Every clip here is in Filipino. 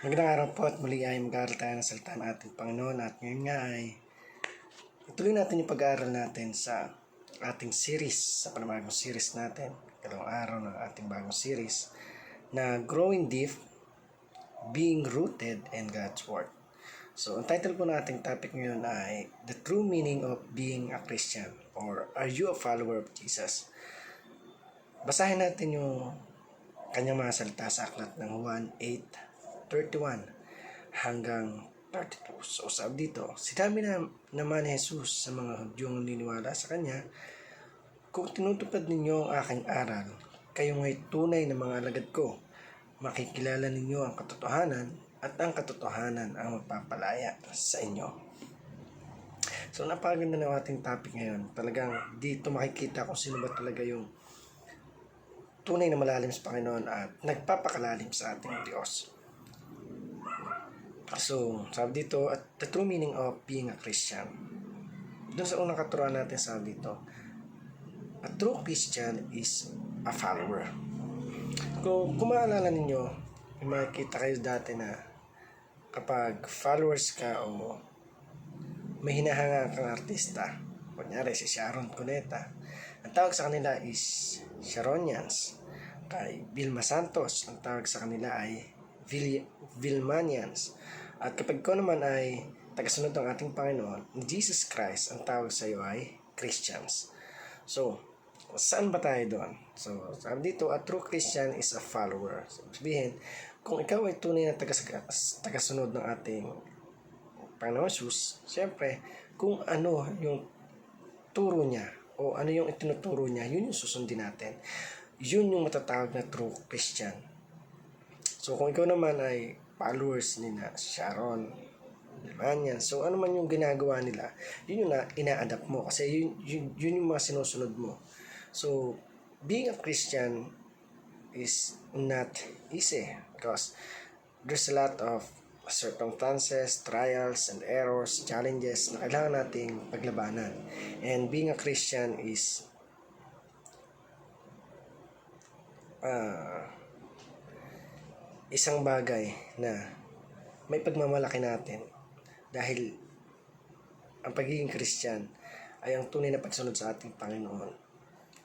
Magandang araw po at muli ay mag-aaral tayo ng salita ng ating Panginoon at ngayon nga ay ituloy natin yung pag-aaral natin sa ating series, sa panibagong series natin, dalawang araw ng ating bagong series na Growing Deep, Being Rooted in God's Word. So, ang title po ng ating topic ngayon ay The True Meaning of Being a Christian or Are You a Follower of Jesus? Basahin natin yung kanyang mga salita sa aklat ng Juan 8:31 hanggang 32. So sabi dito, sinabi naman ni Jesus sa mga Hudyong naniniwala sa kanya, kung tinutupad ninyo ang aking aral, kayo nga'y tunay na mga alagad ko. Makikilala ninyo ang katotohanan at ang katotohanan ang magpapalaya sa inyo. So napakaganda ng ating topic ngayon. Talagang dito makikita kung sino ba talaga yung tunay na malalim sa Panginoon at nagpapakalalim sa ating Diyos. So, sabi dito, at the true meaning of being a Christian. Doon sa unang katuruan natin, sabi dito, a true Christian is a follower. Kung maalala ninyo, may makikita kayo dati na kapag followers ka o may hinahanga kang artista, kunyari si Sharon Cuneta, ang tawag sa kanila is Sharonians. Kay Vilma Santos, ang tawag sa kanila ay Vilmanians. At kapag ko naman ay tagasunod ng ating Panginoon, Jesus Christ, ang tawag sa iyo ay Christians. So, saan ba tayo doon? So, sabi dito, a true Christian is a follower. So, sabihin, kung ikaw ay tunay na tagasunod ng ating Panginoon Jesus, siyempre, kung ano yung turo niya o ano yung itinuturo niya, yun yung susundin natin. Yun yung matatawag na true Christian. So, kung ikaw naman ay followers ni na Sharon, Vilmanian, so ano man yung ginagawa nila, yun yung ina-adapt mo kasi yun yung mga sinusunod mo. So, being a Christian is not easy because there's a lot of circumstances, trials, and errors, challenges na kailangan nating paglabanan. And being a Christian is isang bagay na may pagmamalaki natin dahil ang pagiging Christian ay ang tunay na pagsunod sa ating Panginoon.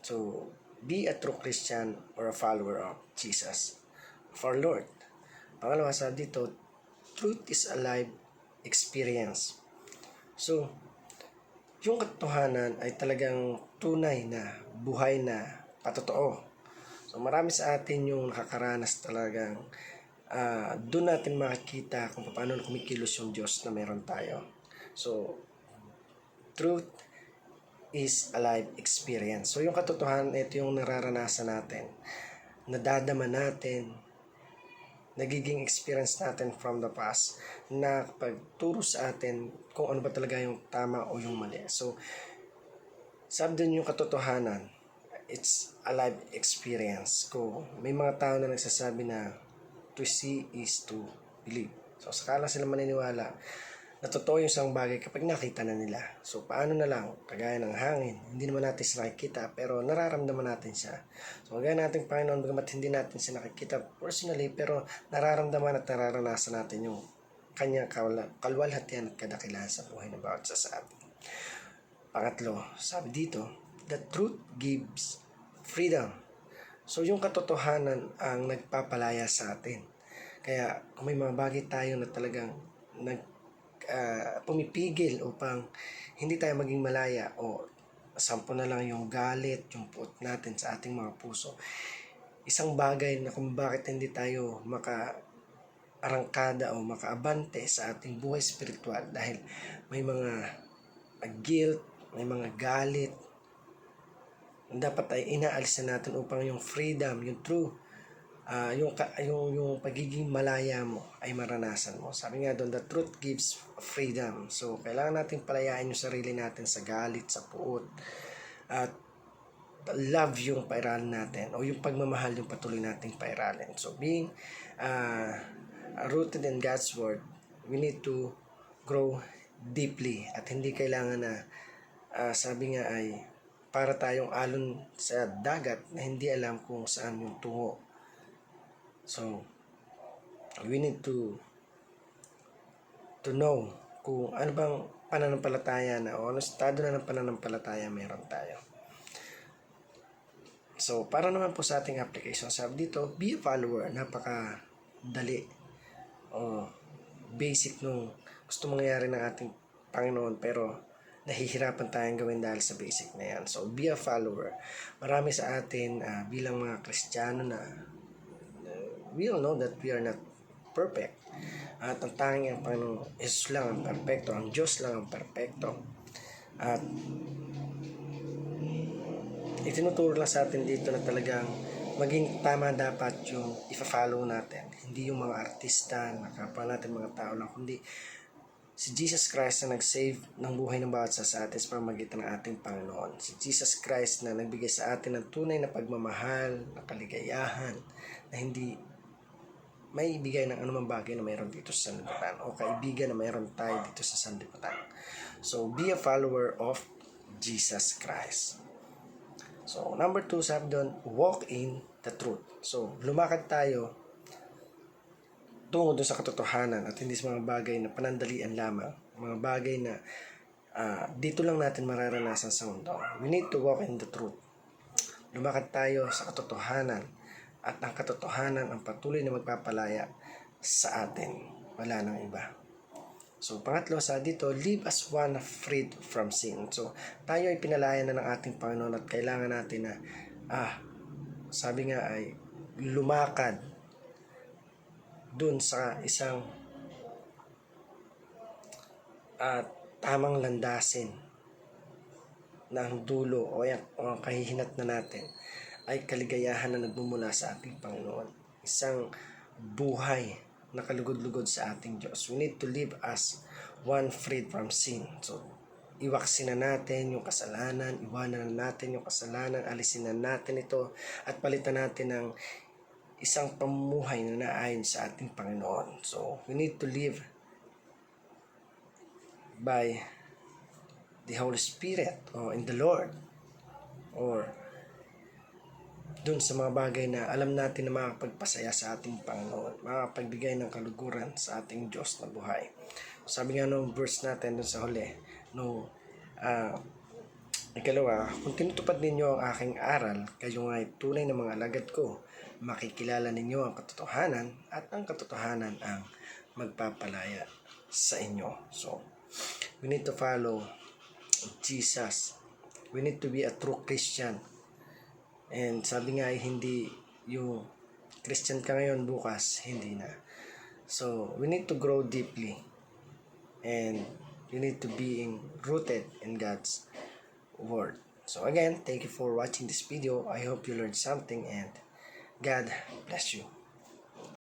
So, be a true Christian or a follower of Jesus, of our Lord. Pangalawa, sabi dito, truth is a live experience. So, yung katotohanan ay talagang tunay na, buhay na, patotoo. So, marami sa atin yung nakakaranas talagang doon natin makikita kung paano kumikilos yung Diyos na meron tayo. So, truth is a life experience. So, yung katotohanan, ito yung nararanasan natin, nadadama natin, nagiging experience natin from the past na pagturo sa atin kung ano ba talaga yung tama o yung mali. So, sabi din yung katotohanan, it's a life experience. Kung may mga tao na nagsasabi na to see is to believe. So, sakala sila maniniwala na totoo yung isang bagay kapag nakita na nila. So, paano na lang? Kagaya ng hangin. Hindi naman natin siya nakikita, pero nararamdaman natin siya. So, kagaya natin Panginoon, bagamat hindi natin siya nakikita personally, pero nararamdaman at nararanasan natin yung kanyang kalwalhatian at kadakilahan sa buhay ng bawat isa sa atin. Pangatlo, sabi dito, the truth gives freedom. So, yung katotohanan ang nagpapalaya sa atin. Kaya, kung may mga bagay tayo na talagang pumipigil upang hindi tayo maging malaya o sampo na lang yung galit, yung puot natin sa ating mga puso, isang bagay na kung bakit hindi tayo maka-arangkada o makaabante sa ating buhay spiritual dahil may mga guilt, may mga galit, dapat ay inaalis na natin upang yung freedom, yung true, yung pagiging malaya mo ay maranasan mo. Sabi nga doon, the truth gives freedom. So, kailangan natin palayain yung sarili natin sa galit, sa puot, at love yung pairalin natin o yung pagmamahal yung patuloy nating pairalin. So, being rooted in God's Word, we need to grow deeply at hindi kailangan na sabi nga ay para tayong alon sa dagat na hindi alam kung saan yung tungo. So, we need to to know kung ano bang pananampalataya na o ano estado na ng pananampalataya meron tayo. So, para naman po sa ating application, sabi dito, be a follower. Napaka-dali o basic nung gusto mangyari ng ating Panginoon, pero nahihirapan tayong gawin dahil sa basic na yan. So, be a follower. Marami sa atin bilang mga Kristiyano na we all know that we are not perfect. At ang tanging ang Panginoon, Jesus lang ang perfecto, ang Diyos lang ang perfecto. At itinuturo lang sa atin dito na talagang maging tama dapat yung ifa-follow natin. Hindi yung mga artista, kapwa natin mga tao lang, kundi si Jesus Christ na nag-save ng buhay ng bawat isa sa atin sa pamamagitan ng ating Panginoon. Si Jesus Christ na nagbigay sa atin ng tunay na pagmamahal, na kaligayahan, na hindi may ibigay ng anumang bagay na mayroon dito sa sanlibutan o kaibigan na mayroon tayo dito sa sanlibutan. So, be a follower of Jesus Christ. So, number 2, sabi doon, walk in the truth. So, lumakad tayo tungo doon sa katotohanan at hindi sa mga bagay na panandalian lamang. Mga bagay na dito lang natin mararanasan sa mundo. We need to walk in the truth. Lumakad tayo sa katotohanan at ang katotohanan ang patuloy na magpapalaya sa atin. Wala nang iba. So, pangatlo sa dito, live as one freed from sin. So, tayo ay pinalaya na ng ating Panginoon at kailangan natin na, sabi nga ay, lumakad dun sa isang tamang landasin ng dulo o ang kahihinat na natin ay kaligayahan na nagmumula sa ating Panginoon. Isang buhay na kalugod-lugod sa ating Diyos. We need to live as one freed from sin. So, iwaksin na natin yung kasalanan, iwanan na natin yung kasalanan, alisin na natin ito, at palitan natin ng isang pamumuhay na naayon sa ating Panginoon. So, we need to live by the Holy Spirit or in the Lord or dun sa mga bagay na alam natin na makapagpasaya sa ating Panginoon, makapagbigay ng kaluguran sa ating Diyos na buhay. Sabi nga nung verse natin dun sa huli, ikalawa, kung tinutupad ninyo ang aking aral, kayo nga ay tunay na mga alagad ko, makikilala ninyo ang katotohanan at ang katotohanan ang magpapalaya sa inyo. So, we need to follow Jesus. We need to be a true Christian. And sabi nga ay hindi yung Christian ka ngayon, bukas hindi na. So, we need to grow deeply. And you need to be rooted in God's Word. So again, thank you for watching this video. I hope you learned something and God bless you.